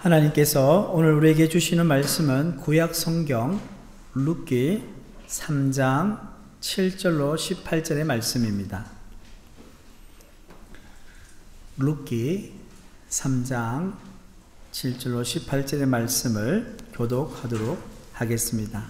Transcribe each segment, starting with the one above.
하나님께서 오늘 우리에게 주시는 말씀은 구약 성경 룻기 3장 7절로 18절의 말씀입니다. 룻기 3장 7절로 18절의 말씀을 교독하도록 하겠습니다.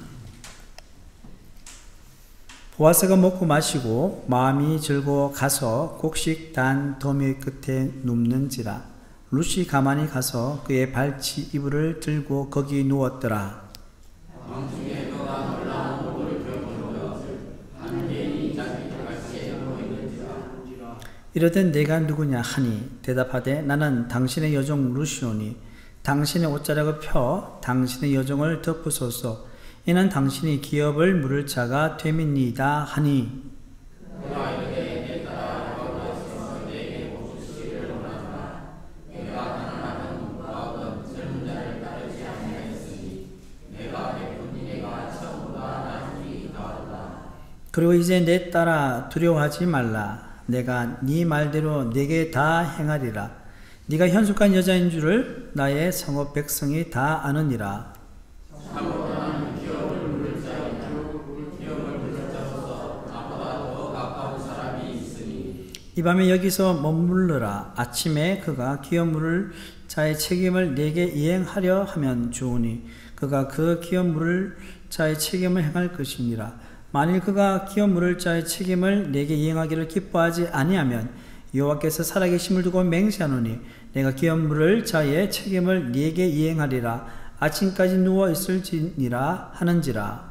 보아스가 먹고 마시고 마음이 즐거워 가서 곡식 단 더미 끝에 눕는지라. 룻이 가만히 가서 그의 발치 이불을 들고 거기 누웠더라. 이르되 내가 누구냐 하니 대답하되 나는 당신의 여종 룻이오니 당신의 옷자락을 펴 당신의 여종을 덮으소서. 이는 당신이 기업을 물을 자가 됨이니이다 하니 그리고 이제 내 딸아 두려워하지 말라. 내가 네 말대로 네게 다 행하리라. 네가 현숙한 여자인 줄을 나의 성읍 백성이 다 아느니라. 이 밤에 여기서 머물러라. 아침에 그가 기업 물을 자의 책임을 네게 이행하려 하면 좋으니 그가 그 기업 물을 자의 책임을 행할 것이니라. 만일 그가 기업 물을 자의 책임을 내게 이행하기를 기뻐하지 아니하면 여호와께서 살아계심을 두고 맹세하노니 내가 기업 물을 자의 책임을 네게 이행하리라. 아침까지 누워 있을지니라 하는지라.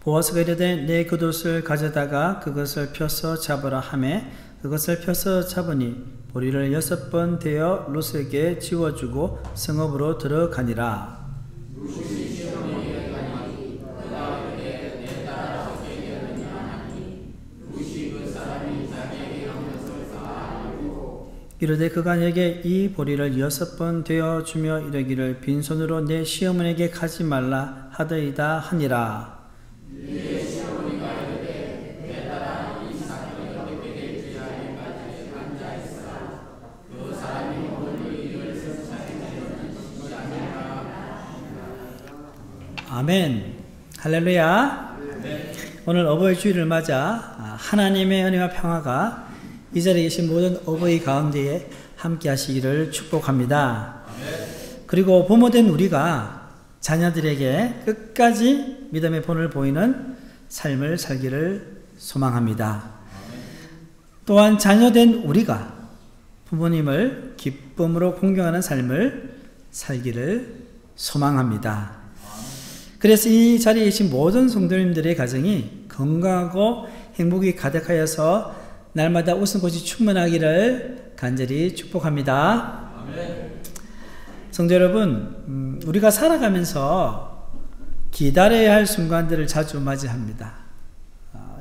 보아스가 이르되 내 겉옷을 가져다가 그것을 펴서 잡으라 하매 그것을 펴서 잡으니 보리를 6번 대어 룻에게 지워주고 성읍으로 들어가니라. 이르되 그가 내게 이 보리를 6번 되어 주며 이르기를 빈손으로 내 시어머니에게 가지 말라 하더이다 하니라. 아멘. 할렐루야. 오늘 어버이 주일을 맞아 하나님의 은혜와 평화가 이 자리에 계신 모든 어버이 가운데에 함께 하시기를 축복합니다. 그리고 부모된 우리가 자녀들에게 끝까지 믿음의 본을 보이는 삶을 살기를 소망합니다. 또한 자녀된 우리가 부모님을 기쁨으로 공경하는 삶을 살기를 소망합니다. 그래서 이 자리에 계신 모든 성도님들의 가정이 건강하고 행복이 가득하여서 날마다 웃음꽃이 충만하기를 간절히 축복합니다. 아멘. 성도 여러분, 우리가 살아가면서 기다려야 할 순간들을 자주 맞이합니다.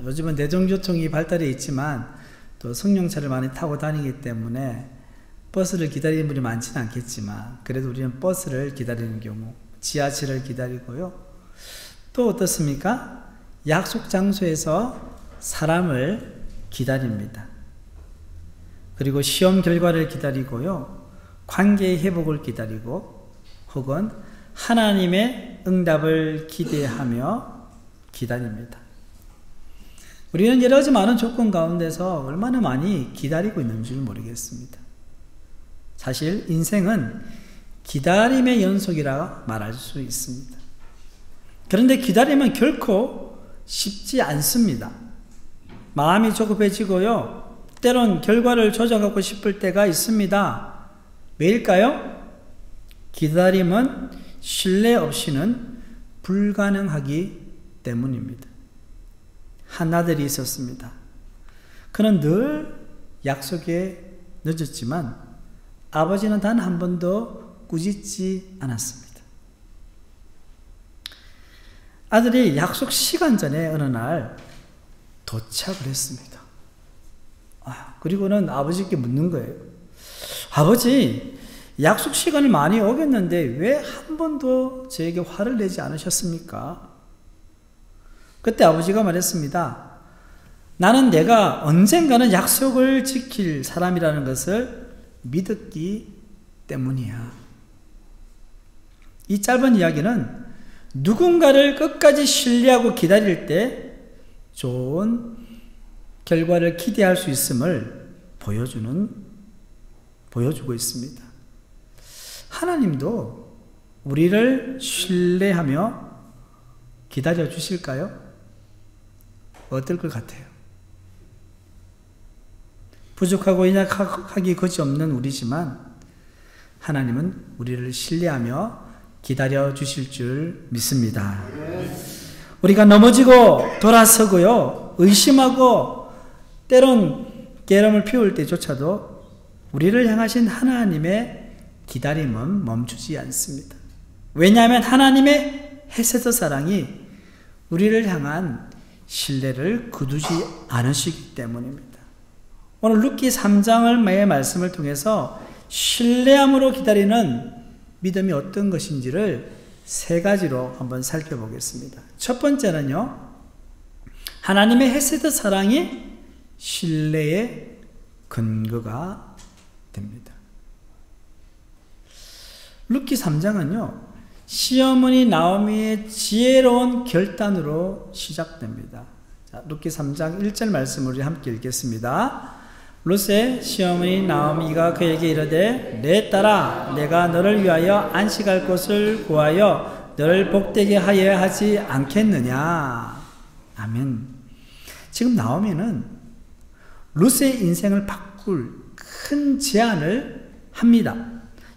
요즘은 대중교통이 발달해 있지만 또 승용차를 많이 타고 다니기 때문에 버스를 기다리는 분이 많지는 않겠지만 그래도 우리는 버스를 기다리는 경우, 지하철을 기다리고요. 또 어떻습니까? 약속 장소에서 사람을 기다립니다. 그리고 시험 결과를 기다리고요. 관계의 회복을 기다리고 혹은 하나님의 응답을 기대하며 기다립니다. 우리는 여러 가지 많은 조건 가운데서 얼마나 많이 기다리고 있는지 모르겠습니다. 사실 인생은 기다림의 연속이라 말할 수 있습니다. 그런데 기다리면 결코 쉽지 않습니다. 마음이 조급해지고요. 때론 결과를 조작하고 싶을 때가 있습니다. 왜일까요? 기다림은 신뢰 없이는 불가능하기 때문입니다. 한 아들이 있었습니다. 그는 늘 약속에 늦었지만 아버지는 단 한 번도 꾸짖지 않았습니다. 아들이 약속 시간 전에 어느 날 도착을 했습니다. 그리고는 아버지께 묻는 거예요. 아버지, 약속 시간이 많이 오겠는데 왜 한 번도 저에게 화를 내지 않으셨습니까? 그때 아버지가 말했습니다. 나는 내가 언젠가는 약속을 지킬 사람이라는 것을 믿었기 때문이야. 이 짧은 이야기는 누군가를 끝까지 신뢰하고 기다릴 때 좋은 결과를 기대할 수 있음을 보여주고 있습니다. 하나님도 우리를 신뢰하며 기다려 주실까요? 어떨 것 같아요? 부족하고 연약하기 그지없는 우리지만 하나님은 우리를 신뢰하며 기다려 주실 줄 믿습니다. 우리가 넘어지고 돌아서고요, 의심하고 때론 깨름을 피울 때조차도 우리를 향하신 하나님의 기다림은 멈추지 않습니다. 왜냐하면 하나님의 헤세드 사랑이 우리를 향한 신뢰를 거두지 않으시기 때문입니다. 오늘 룻기 3장의 말씀을 통해서 신뢰함으로 기다리는 믿음이 어떤 것인지를 세 가지로 한번 살펴보겠습니다. 첫 번째는요, 하나님의 헤세드 사랑이 신뢰의 근거가 됩니다. 룻기 3장은요, 시어머니 나오미의 지혜로운 결단으로 시작됩니다. 자, 룻기 3장 1절 말씀을 우리 함께 읽겠습니다. 룻의 시어머니 나오미가 그에게 이르되 내 딸아 내가 너를 위하여 안식할 곳을 구하여 너를 복되게 하여야 하지 않겠느냐. 아멘. 지금 나오미는 룻의 인생을 바꿀 큰 제안을 합니다.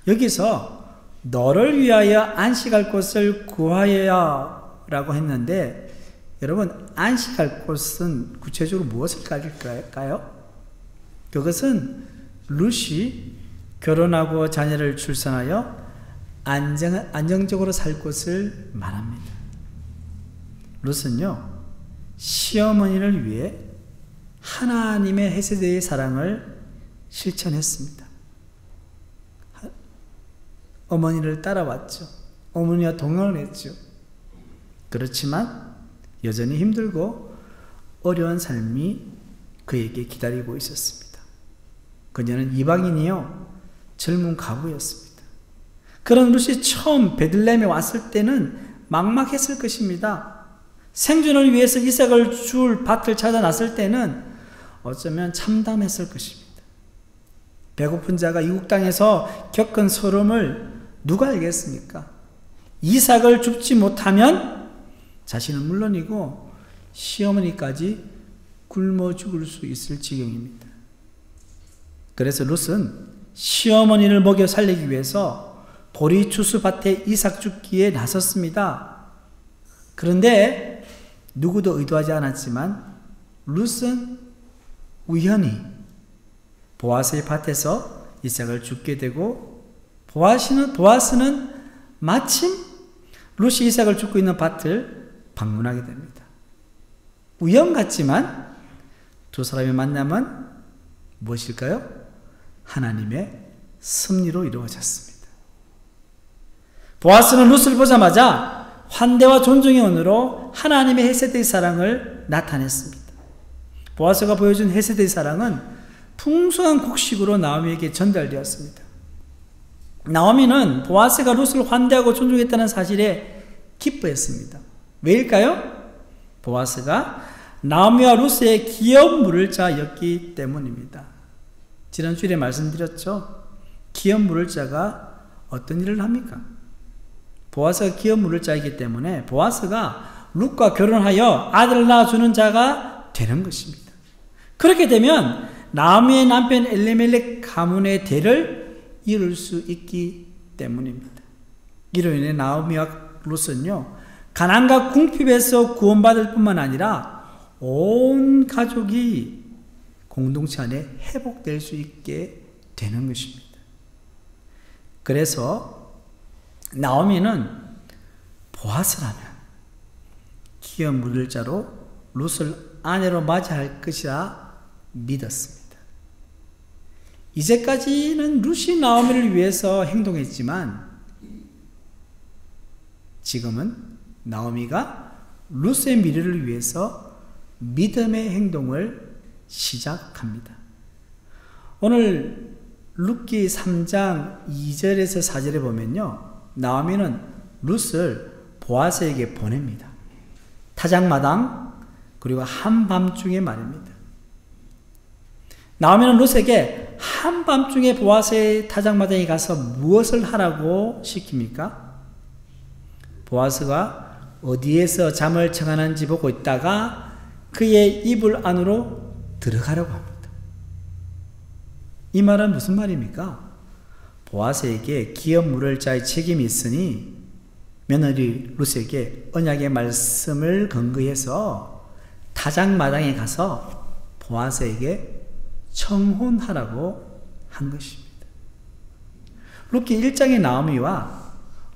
여기서 너를 위하여 안식할 곳을 구하여야 라고 했는데, 여러분 안식할 곳은 구체적으로 무엇일까요? 그것은 룻이 결혼하고 자녀를 출산하여 안정적으로 살 곳을 말합니다. 룻은요, 시어머니를 위해 하나님의 헤세드의 사랑을 실천했습니다. 어머니를 따라왔죠. 어머니와 동행을 했죠. 그렇지만 여전히 힘들고 어려운 삶이 그에게 기다리고 있었습니다. 그녀는 이방인이요, 젊은 과부였습니다. 그런 룻이 처음 베들레헴에 왔을 때는 막막했을 것입니다. 생존을 위해서 이삭을 줄 밭을 찾아 났을 때는 어쩌면 참담했을 것입니다. 배고픈 자가 이국 땅에서 겪은 서름을 누가 알겠습니까? 이삭을 줍지 못하면 자신은 물론이고 시어머니까지 굶어 죽을 수 있을 지경입니다. 그래서 룻은 시어머니를 먹여 살리기 위해서 보리추수 밭에 이삭 줍기에 나섰습니다. 그런데 누구도 의도하지 않았지만 룻은 우연히 보아스의 밭에서 이삭을 줍게 되고, 보아스는 마침 룻이 이삭을 줍고 있는 밭을 방문하게 됩니다. 우연 같지만 두 사람의 만남은 무엇일까요? 하나님의 섭리로 이루어졌습니다. 보아스는 룻을 보자마자 환대와 존중의 언어로 하나님의 헤세드의 사랑을 나타냈습니다. 보아스가 보여준 헤세드의 사랑은 풍성한 곡식으로 나오미에게 전달되었습니다. 나오미는 보아스가 룻을 환대하고 존중했다는 사실에 기뻐했습니다. 왜일까요? 보아스가 나오미와 룻의 기업 물을 자였기 때문입니다. 지난 주일에 말씀드렸죠? 기업 물을 자가 어떤 일을 합니까? 보아스가 기업 물을 자이기 때문에 보아스가 룻과 결혼하여 아들을 낳아주는 자가 되는 것입니다. 그렇게 되면 나오미의 남편 엘리멜렉 가문의 대를 이룰 수 있기 때문입니다. 이로 인해 나오미와 룻은요, 가난과 궁핍에서 구원받을 뿐만 아니라 온 가족이 공동체 안에 회복될 수 있게 되는 것입니다. 그래서 나오미는 보아스라면 기업 물을 자로 룻을 아내로 맞이할 것이라 믿었습니다. 이제까지는 룻이 나오미를 위해서 행동했지만 지금은 나오미가 룻의 미래를 위해서 믿음의 행동을 시작합니다. 오늘 룻기 3장 2절에서 4절에 보면요, 나오미는 룻을 보아스에게 보냅니다. 타작마당 그리고 한밤중에 말입니다. 나오미는 룻에게 한밤중에 보아스의 타작마당에 가서 무엇을 하라고 시킵니까? 보아스가 어디에서 잠을 청하는지 보고 있다가 그의 이불 안으로 들어가려고 합니다. 이 말은 무슨 말입니까? 보아스에게 기업 물을 자의 책임이 있으니 며느리 룻에게 언약의 말씀을 근거해서 타작마당에 가서 보아스에게 청혼하라고 한 것입니다. 룻기 1장의 나오미와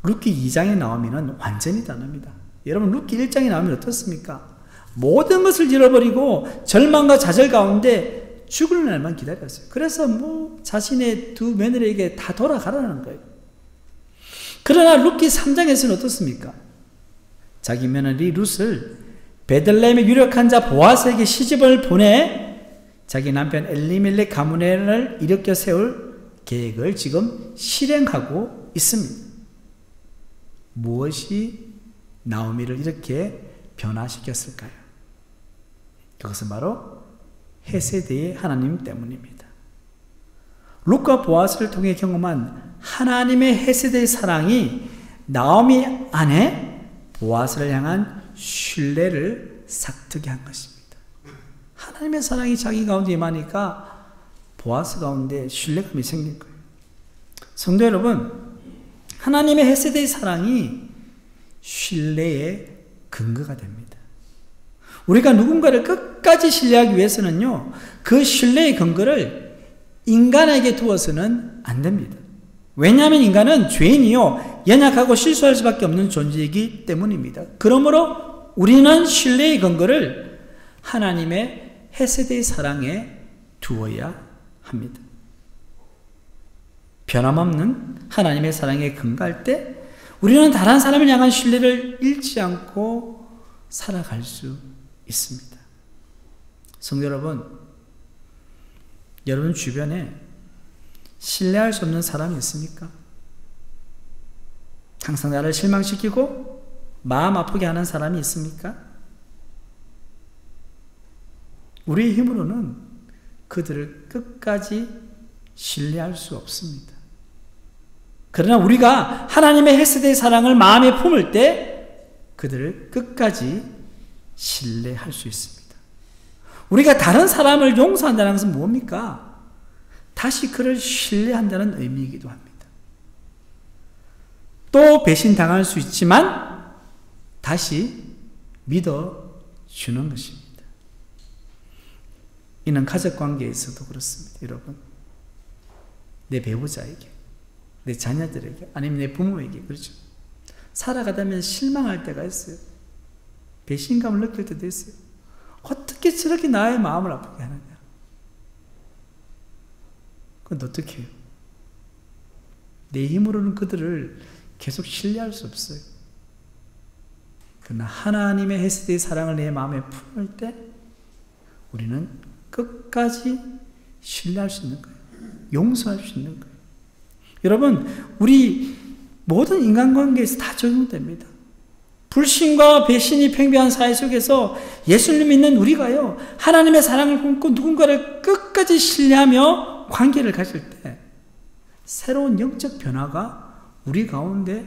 룻기 2장의 나오미는 완전히 다릅니다. 여러분, 룻기 1장의 나오미는 어떻습니까? 모든 것을 잃어버리고 절망과 좌절 가운데 죽을 날만 기다렸어요. 그래서 자신의 두 며느리에게 다 돌아가라는 거예요. 그러나 룻기 3장에서는 어떻습니까? 자기 며느리 룻을 베들레헴의 유력한 자 보아스에게 시집을 보내 자기 남편 엘리멜렉 가문을 일으켜 세울 계획을 지금 실행하고 있습니다. 무엇이 나오미를 이렇게 변화시켰을까요? 그것은 바로 헤세드의 하나님 때문입니다. 룻과 보아스를 통해 경험한 하나님의 헤세드의 사랑이 나오미 안에 보아스를 향한 신뢰를 싹트게 한 것입니다. 하나님의 사랑이 자기 가운데 임하니까 보아스 가운데 신뢰감이 생긴 거예요. 성도 여러분, 하나님의 헤세드의 사랑이 신뢰의 근거가 됩니다. 우리가 누군가를 끝까지 신뢰하기 위해서는요, 그 신뢰의 근거를 인간에게 두어서는 안 됩니다. 왜냐하면 인간은 죄인이요, 연약하고 실수할 수밖에 없는 존재이기 때문입니다. 그러므로 우리는 신뢰의 근거를 하나님의 헤세드의 사랑에 두어야 합니다. 변함없는 하나님의 사랑에 근거할 때 우리는 다른 사람을 향한 신뢰를 잃지 않고 살아갈 수 있습니다. 성도 여러분, 여러분 주변에 신뢰할 수 없는 사람이 있습니까? 항상 나를 실망시키고 마음 아프게 하는 사람이 있습니까? 우리의 힘으로는 그들을 끝까지 신뢰할 수 없습니다. 그러나 우리가 하나님의 헤세드의 사랑을 마음에 품을 때 그들을 끝까지 신뢰할 수 있습니다. 우리가 다른 사람을 용서한다는 것은 뭡니까? 다시 그를 신뢰한다는 의미이기도 합니다. 또 배신당할 수 있지만 다시 믿어주는 것입니다. 이는 가족관계에서도 그렇습니다. 여러분, 내 배우자에게, 내 자녀들에게, 아니면 내 부모에게, 그렇죠? 살아가다면 실망할 때가 있어요. 배신감을 느낄 때도 있어요. 어떻게 저렇게 나의 마음을 아프게 하느냐? 그건 어떻게 해요? 내 힘으로는 그들을 계속 신뢰할 수 없어요. 그러나 하나님의 헤세드의 사랑을 내 마음에 품을 때 우리는 끝까지 신뢰할 수 있는 거예요. 용서할 수 있는 거예요. 여러분, 우리 모든 인간관계에서 다 적용됩니다. 불신과 배신이 팽배한 사회 속에서 예수를 믿는 우리가요, 하나님의 사랑을 품고 누군가를 끝까지 신뢰하며 관계를 가질 때 새로운 영적 변화가 우리 가운데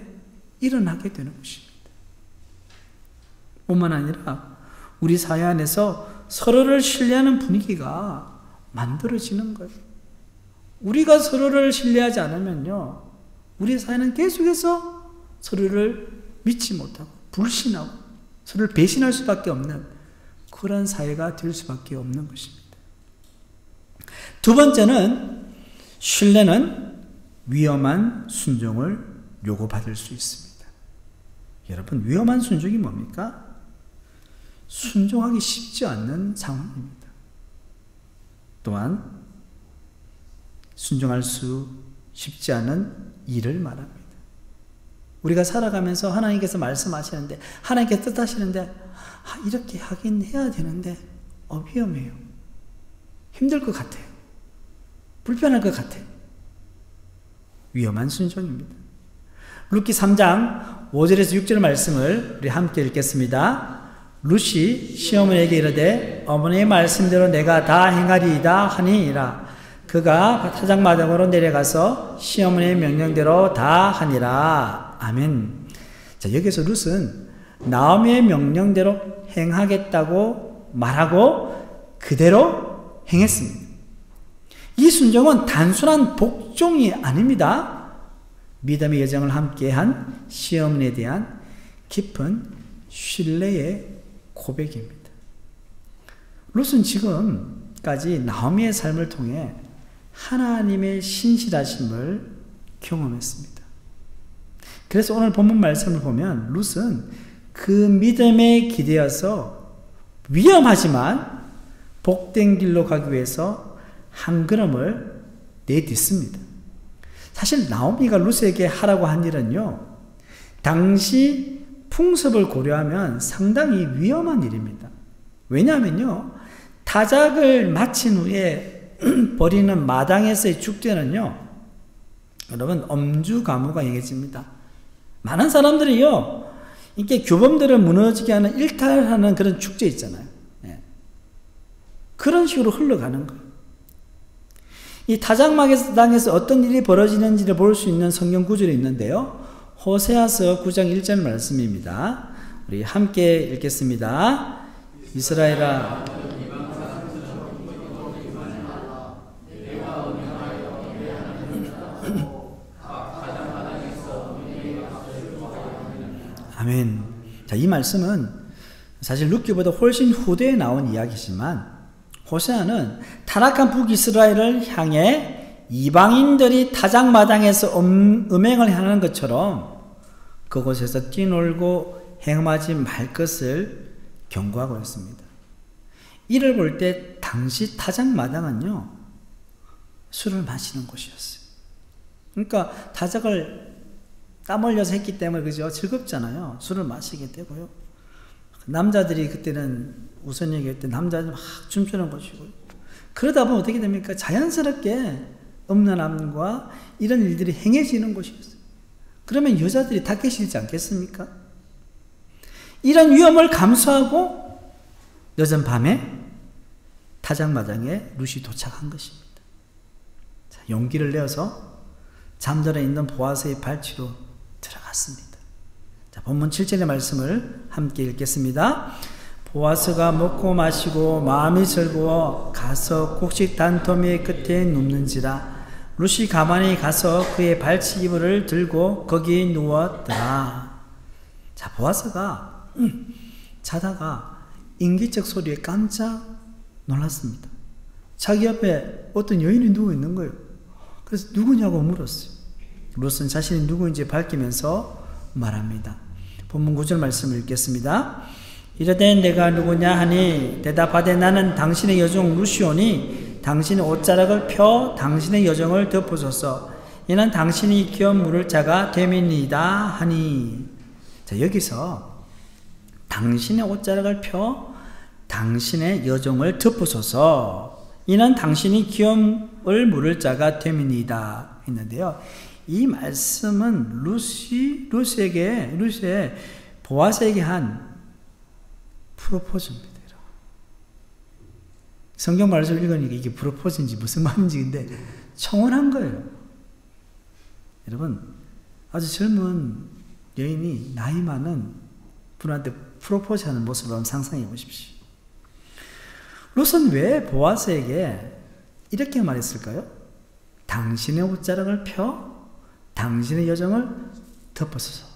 일어나게 되는 것입니다. 뿐만 아니라 우리 사회 안에서 서로를 신뢰하는 분위기가 만들어지는 거예요. 우리가 서로를 신뢰하지 않으면요, 우리 사회는 계속해서 서로를 믿지 못하고 불신하고 서로를 배신할 수밖에 없는 그런 사회가 될 수밖에 없는 것입니다. 두 번째는, 신뢰는 위험한 순종을 요구받을 수 있습니다. 여러분, 위험한 순종이 뭡니까? 순종하기 쉽지 않는 상황입니다. 또한 순종할 수 쉽지 않은 일을 말합니다. 우리가 살아가면서 하나님께서 말씀하시는데, 하나님께서 뜻하시는데, 이렇게 하긴 해야 되는데 위험해요. 힘들 것 같아요. 불편할 것 같아요. 위험한 순종입니다. 룻기 3장 5절에서 6절 말씀을 우리 함께 읽겠습니다. 룻이 시어머니에게 이르되 어머니의 말씀대로 내가 다 행하리이다 하니라. 그가 타작마당으로 내려가서 시어머니의 명령대로 다 하니라. 아멘. 자, 여기서 룻은 나오미의 명령대로 행하겠다고 말하고 그대로 행했습니다. 이 순종은 단순한 복종이 아닙니다. 믿음의 여정을 함께한 시어머니에 대한 깊은 신뢰의 고백입니다. 룻은 지금까지 나오미의 삶을 통해 하나님의 신실하심을 경험했습니다. 그래서 오늘 본문 말씀을 보면 룻은 그 믿음에 기대어서 위험하지만 복된 길로 가기 위해서 한 걸음을 내딛습니다. 사실 나오미가 룻에게 하라고 한 일은요, 당시 풍습을 고려하면 상당히 위험한 일입니다. 왜냐하면요, 타작을 마친 후에 벌이는 마당에서의 축제는요, 여러분 엄주 가무가 얘기해집니다. 많은 사람들이요, 이렇게 규범들을 무너지게 하는 일탈하는 그런 축제 있잖아요. 그런 식으로 흘러가는 거예요. 이 타작마당에서 어떤 일이 벌어지는지를 볼 수 있는 성경 구절이 있는데요. 호세아서 9장 1절 말씀입니다. 우리 함께 읽겠습니다. 이스라엘아, 아멘. 자, 이 말씀은 사실 룻기보다 훨씬 후대에 나온 이야기지만 호세아는 타락한 북이스라엘을 향해 이방인들이 타작마당에서 음행을 하는 것처럼 그곳에서 뛰놀고 행음하지 말 것을 경고하고 있습니다. 이를 볼 때 당시 타작마당은요, 술을 마시는 곳이었어요. 그러니까 타작을 땀 흘려서 했기 때문에 그죠? 즐겁잖아요. 술을 마시게 되고요. 남자들이 그때는 우선 얘기할 때 남자들 막 춤추는 것이고, 그러다 보면 어떻게 됩니까? 자연스럽게 음란함과 이런 일들이 행해지는 것이었어요. 그러면 여자들이 닦기 싫지 않겠습니까? 이런 위험을 감수하고 늦은 밤에 타작마당에 룻이 도착한 것입니다. 자, 용기를 내어서 잠들어 있는 보아스의 발치로 들어갔습니다. 자, 본문 7절의 말씀을 함께 읽겠습니다. 보아스가 먹고 마시고 마음이 즐거워 가서 곡식 단토미 끝에 눕는지라. 룻이 가만히 가서 그의 발치 이불을 들고 거기 누웠더라. 자, 보아스가 자다가 인기척 소리에 깜짝 놀랐습니다. 자기 옆에 어떤 여인이 누워 있는 거예요. 그래서 누구냐고 물었어요. 룻은 자신이 누구인지 밝히면서 말합니다. 본문 9절 말씀을 읽겠습니다. 이르되 내가 누구냐 하니 대답하되 나는 당신의 여종 룻이오니 당신의 옷자락을 펴 당신의 여정을 덮으소서. 이는 당신이 기업 물을 자가 됨이니이다 하니. 자, 여기서 당신의 옷자락을 펴 당신의 여정을 덮으소서. 이는 당신이 기업을 물을 자가 됨이니이다 했는데요. 이 말씀은 룻의 보아스에게 한 프로포즈입니다. 성경 말씀을 읽으니까 이게 프로포즈인지 무슨 말인지 근데 청혼한 거예요. 여러분, 아주 젊은 여인이 나이 많은 분한테 프로포즈하는 모습을 한번 상상해 보십시오. 룻은 왜 보아스에게 이렇게 말했을까요? 당신의 옷자락을 펴 당신의 여정을 덮으소서.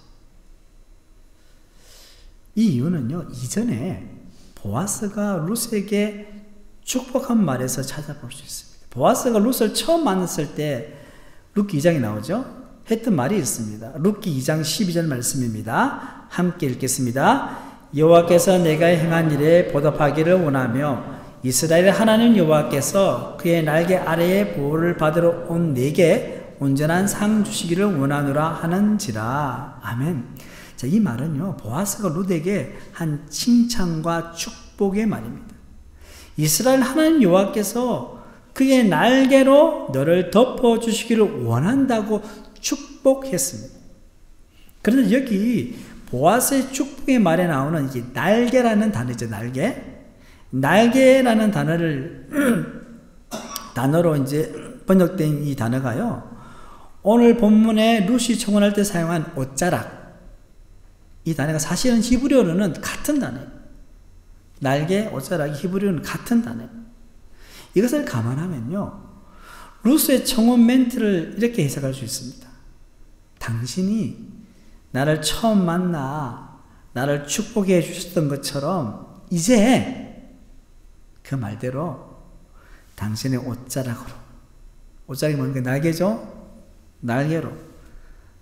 이 이유는요, 이전에 보아스가 룻에게 축복한 말에서 찾아볼 수 있습니다. 보아스가 룻을 처음 만났을 때 룻기 2장이 나오죠. 했던 말이 있습니다. 룻기 2장 12절 말씀입니다. 함께 읽겠습니다. 여호와께서 내가 행한 일에 보답하기를 원하며 이스라엘 하나님 여호와께서 그의 날개 아래에 보호를 받으러 온 내게 온전한 상 주시기를 원하노라 하는지라. 아멘. 자, 이 말은요, 보아스가 룻에게 한 칭찬과 축복의 말입니다. 이스라엘 하나님 여호와께서 그의 날개로 너를 덮어주시기를 원한다고 축복했습니다. 그런데 여기 보아스의 축복의 말에 나오는 이게 날개라는 단어죠. 날개라는 단어로 이제 번역된 이 단어가요, 오늘 본문에 룻이 청혼할 때 사용한 옷자락, 이 단어가 사실은 히브리어로는 같은 단어예요. 날개, 옷자락이 히브리어는 같은 단어예요. 이것을 감안하면요, 룻의 청혼 멘트를 이렇게 해석할 수 있습니다. 당신이 나를 처음 만나 나를 축복해 주셨던 것처럼 이제 그 말대로 당신의 옷자락으로, 옷자락이 뭔가 날개죠? 날개로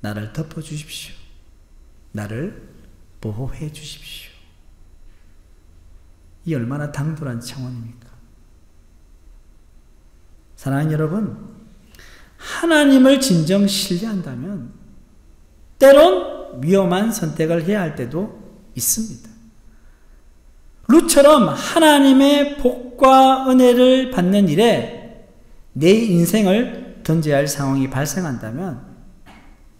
나를 덮어 주십시오. 나를 보호해 주십시오. 이 얼마나 당돌한 청원입니까? 사랑하는 여러분, 하나님을 진정 신뢰한다면 때론 위험한 선택을 해야 할 때도 있습니다. 룻처럼 하나님의 복과 은혜를 받는 일에 내 인생을 던져야 할 상황이 발생한다면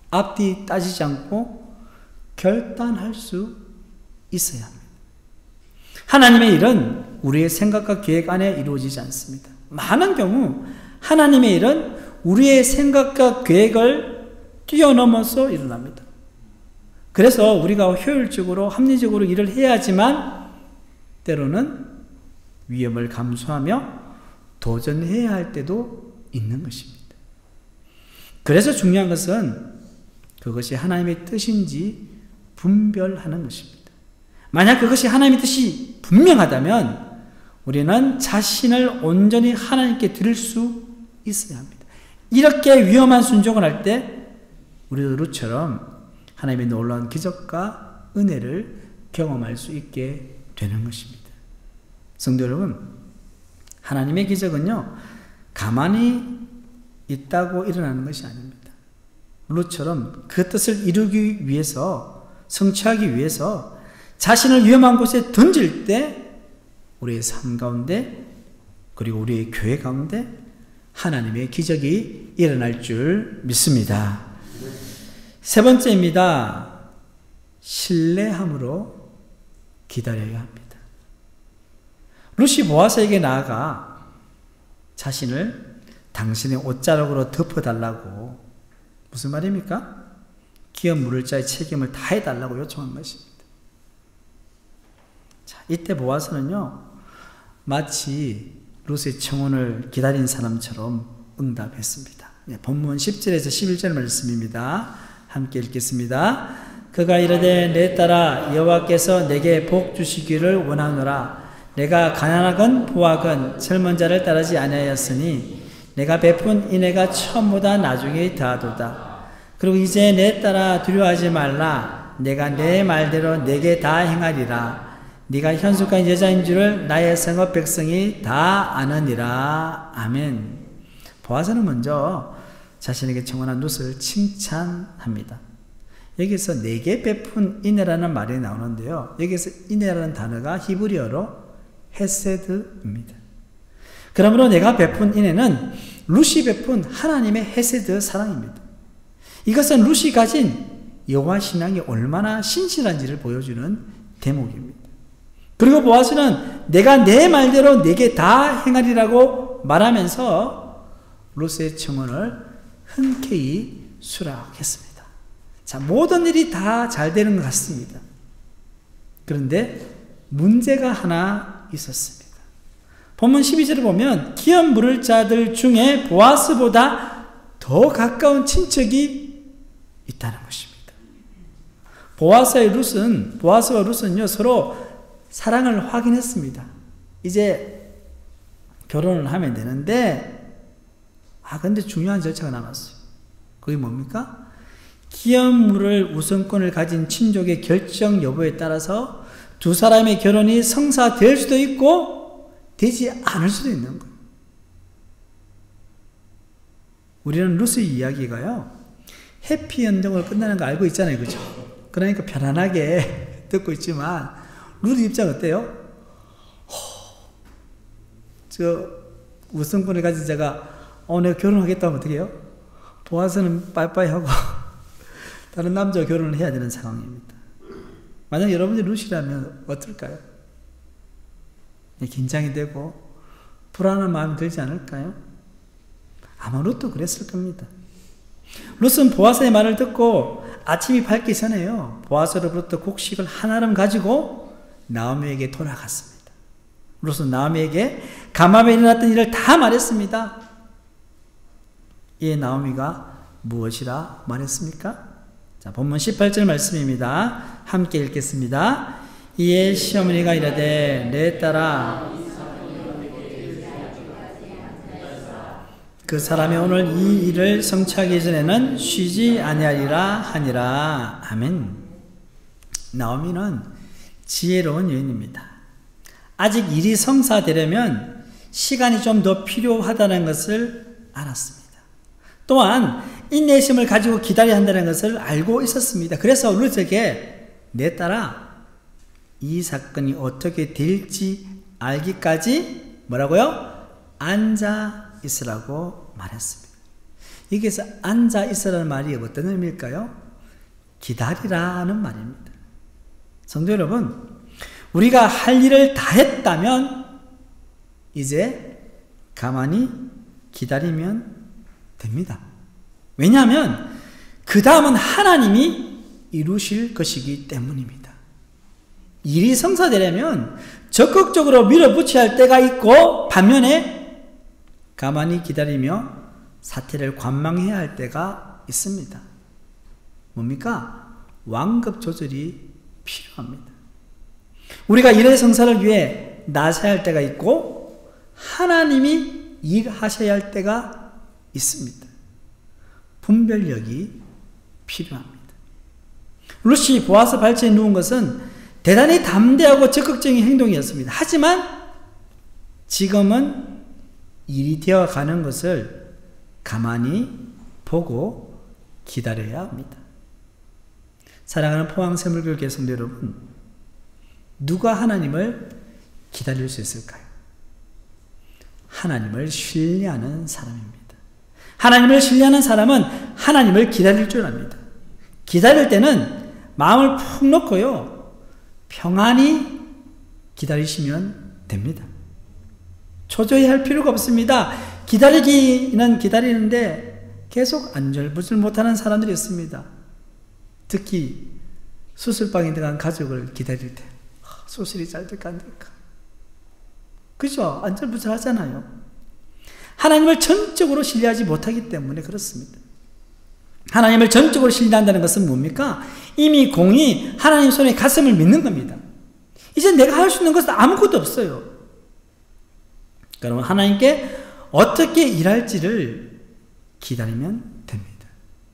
앞뒤 따지지 않고 결단할 수 있어야 합니다. 하나님의 일은 우리의 생각과 계획 안에 이루어지지 않습니다. 많은 경우 하나님의 일은 우리의 생각과 계획을 뛰어넘어서 일어납니다. 그래서 우리가 효율적으로 합리적으로 일을 해야 하지만 때로는 위험을 감수하며 도전해야 할 때도 있는 것입니다. 그래서 중요한 것은 그것이 하나님의 뜻인지 분별하는 것입니다. 만약 그것이 하나님의 뜻이 분명하다면 우리는 자신을 온전히 하나님께 드릴 수 있어야 합니다. 이렇게 위험한 순종을 할 때 우리도 룻처럼 하나님의 놀라운 기적과 은혜를 경험할 수 있게 되는 것입니다. 성도 여러분, 하나님의 기적은요, 가만히 있다고 일어나는 것이 아닙니다. 룻처럼 그 뜻을 이루기 위해서, 성취하기 위해서 자신을 위험한 곳에 던질 때 우리의 삶 가운데 그리고 우리의 교회 가운데 하나님의 기적이 일어날 줄 믿습니다. 세 번째입니다. 신뢰함으로 기다려야 합니다. 룻이 보아스에게 나아가 자신을 당신의 옷자락으로 덮어달라고, 무슨 말입니까? 기업 물을 자의 책임을 다해달라고 요청한 것입니다. 자, 이때 보아스는요, 마치 룻의 청혼을 기다린 사람처럼 응답했습니다. 본문 10절에서 11절 말씀입니다. 함께 읽겠습니다. 그가 이르되 내 딸아 여호와께서 내게 복 주시기를 원하노라. 내가 가난하건 부하건 젊은 자를 따르지 아니하였으니 내가 베푼 인애가 처음보다 나중에 더하도다. 그리고 이제 내 딸아 두려워하지 말라. 내가 내 말대로 내게 다 행하리라. 네가 현숙한 여자인 줄을 나의 성읍 백성이 다 아느니라. 아멘. 보아스는 먼저 자신에게 청혼한 룻을 칭찬합니다. 여기서 내게 베푼 인애라는 말이 나오는데요, 여기서 인애라는 단어가 히브리어로 헤세드입니다. 그러므로 내가 베푼 인애는 룻이 베푼 하나님의 헤세드 사랑입니다. 이것은 룻이 가진 여호와 신앙이 얼마나 신실한지를 보여주는 대목입니다. 그리고 보아스는 내가 내 말대로 내게 다 행하리라고 말하면서 룻의 청혼을 흔쾌히 수락했습니다. 자, 모든 일이 다 잘 되는 것 같습니다. 그런데 문제가 하나 있었습니다. 본문 12절을 보면 기업 물을 자들 중에 보아스보다 더 가까운 친척이 있다는 것입니다. 보아스와 룻은요, 서로 사랑을 확인했습니다. 이제 결혼을 하면 되는데, 근데 중요한 절차가 남았어요. 그게 뭡니까? 기업 물을 우선권을 가진 친족의 결정 여부에 따라서 두 사람의 결혼이 성사될 수도 있고 되지 않을 수도 있는 거예요. 우리는 루스의 이야기가요, 해피엔딩으로 끝나는 거 알고 있잖아요. 그죠? 그러니까 편안하게 듣고 있지만, 루스 입장 어때요? 우승권을 가진 제가, 내가 결혼하겠다 하면 어떻게 해요? 보아서는 빠이빠이 하고, 다른 남자와 결혼을 해야 되는 상황입니다. 만약 여러분이 루시라면 어떨까요? 긴장이 되고, 불안한 마음이 들지 않을까요? 아마 룻도 그랬을 겁니다. 룻은 보아스의 말을 듣고 아침이 밝기 전에요, 보아스로부터 곡식을 한 알음 가지고 나오미에게 돌아갔습니다. 룻은 나오미에게 가마에 일어났던 일을 다 말했습니다. 이에 나오미가 무엇이라 말했습니까? 자, 본문 18절 말씀입니다. 함께 읽겠습니다. 이에 시어머니가 이르되 내 딸아, 그 사람이 오늘 이 일을 성취하기 전에는 쉬지 아니하리라 하니라. 아멘. 나오미는 지혜로운 여인입니다. 아직 일이 성사되려면 시간이 좀 더 필요하다는 것을 알았습니다. 또한 인내심을 가지고 기다려야 한다는 것을 알고 있었습니다. 그래서 룻에게 내 딸아, 이 사건이 어떻게 될지 알기까지 뭐라고요? 앉아 있으라고 말했습니다. 여기서 앉아 있으라는 말이 어떤 의미일까요? 기다리라는 말입니다. 성도 여러분, 우리가 할 일을 다 했다면 이제 가만히 기다리면 됩니다. 왜냐하면 그 다음은 하나님이 이루실 것이기 때문입니다. 일이 성사되려면 적극적으로 밀어붙여야 할 때가 있고, 반면에 가만히 기다리며 사태를 관망해야 할 때가 있습니다. 뭡니까? 완급 조절이 필요합니다. 우리가 일의 성사를 위해 나서야 할 때가 있고, 하나님이 일하셔야 할 때가 있습니다. 분별력이 필요합니다. 룻이 보아스 발치에 누운 것은 대단히 담대하고 적극적인 행동이었습니다. 하지만 지금은 일이 되어 가는 것을 가만히 보고 기다려야 합니다. 사랑하는 포항샘물교회 성도 여러분, 누가 하나님을 기다릴 수 있을까요? 하나님을 신뢰하는 사람입니다. 하나님을 신뢰하는 사람은 하나님을 기다릴 줄 압니다. 기다릴 때는 마음을 푹 놓고요, 평안히 기다리시면 됩니다. 초조해할 필요가 없습니다. 기다리기는 기다리는데 계속 안절부절 못하는 사람들이 있습니다. 특히 수술방에 들어간 가족을 기다릴 때 수술이 잘 될까 안 될까, 그죠? 안절부절 하잖아요. 하나님을 전적으로 신뢰하지 못하기 때문에 그렇습니다. 하나님을 전적으로 신뢰한다는 것은 뭡니까? 이미 공이 하나님 손에 가슴을 믿는 겁니다. 이제 내가 할 수 있는 것은 아무것도 없어요. 그러면 하나님께 어떻게 일할지를 기다리면 됩니다.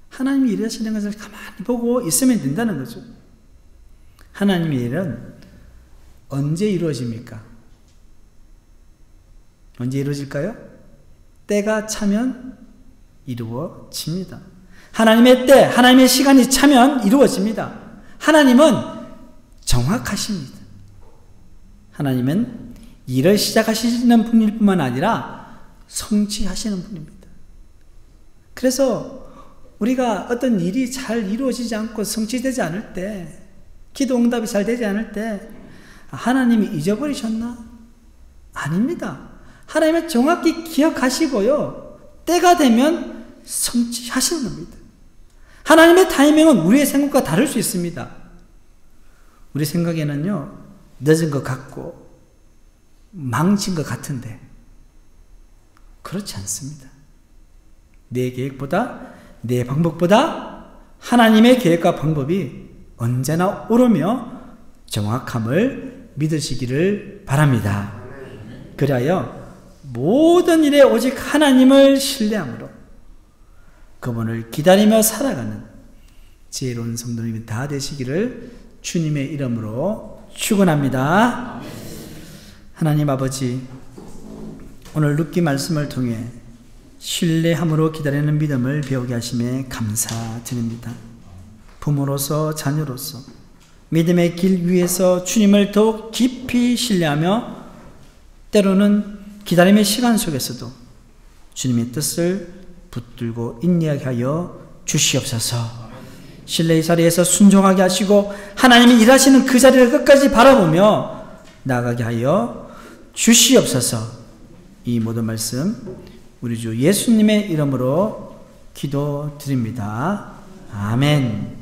하나님이 일하시는 것을 가만히 보고 있으면 된다는 거죠. 하나님의 일은 언제 이루어집니까? 언제 이루어질까요? 때가 차면 이루어집니다. 하나님의 때, 하나님의 시간이 차면 이루어집니다. 하나님은 정확하십니다. 하나님은 일을 시작하시는 분일 뿐만 아니라 성취하시는 분입니다. 그래서 우리가 어떤 일이 잘 이루어지지 않고 성취되지 않을 때, 기도 응답이 잘 되지 않을 때 하나님이 잊어버리셨나? 아닙니다. 하나님은 정확히 기억하시고요, 때가 되면 성취하시는 겁니다. 하나님의 타이밍은 우리의 생각과 다를 수 있습니다. 우리 생각에는요, 늦은 것 같고 망친 것 같은데 그렇지 않습니다. 내 계획보다, 내 방법보다 하나님의 계획과 방법이 언제나 옳으며 정확함을 믿으시기를 바랍니다. 그리하여 모든 일에 오직 하나님을 신뢰함으로 그분을 기다리며 살아가는 지혜로운 성도님이 다 되시기를 주님의 이름으로 축원합니다. 하나님 아버지, 오늘 룻기 말씀을 통해 신뢰함으로 기다리는 믿음을 배우게 하심에 감사드립니다. 부모로서 자녀로서 믿음의 길 위에서 주님을 더욱 깊이 신뢰하며 때로는 기다림의 시간 속에서도 주님의 뜻을 붙들고 인내하게 하여 주시옵소서. 신뢰의 자리에서 순종하게 하시고 하나님이 일하시는 그 자리를 끝까지 바라보며 나아가게 하여 주시옵소서. 이 모든 말씀 우리 주 예수님의 이름으로 기도드립니다. 아멘.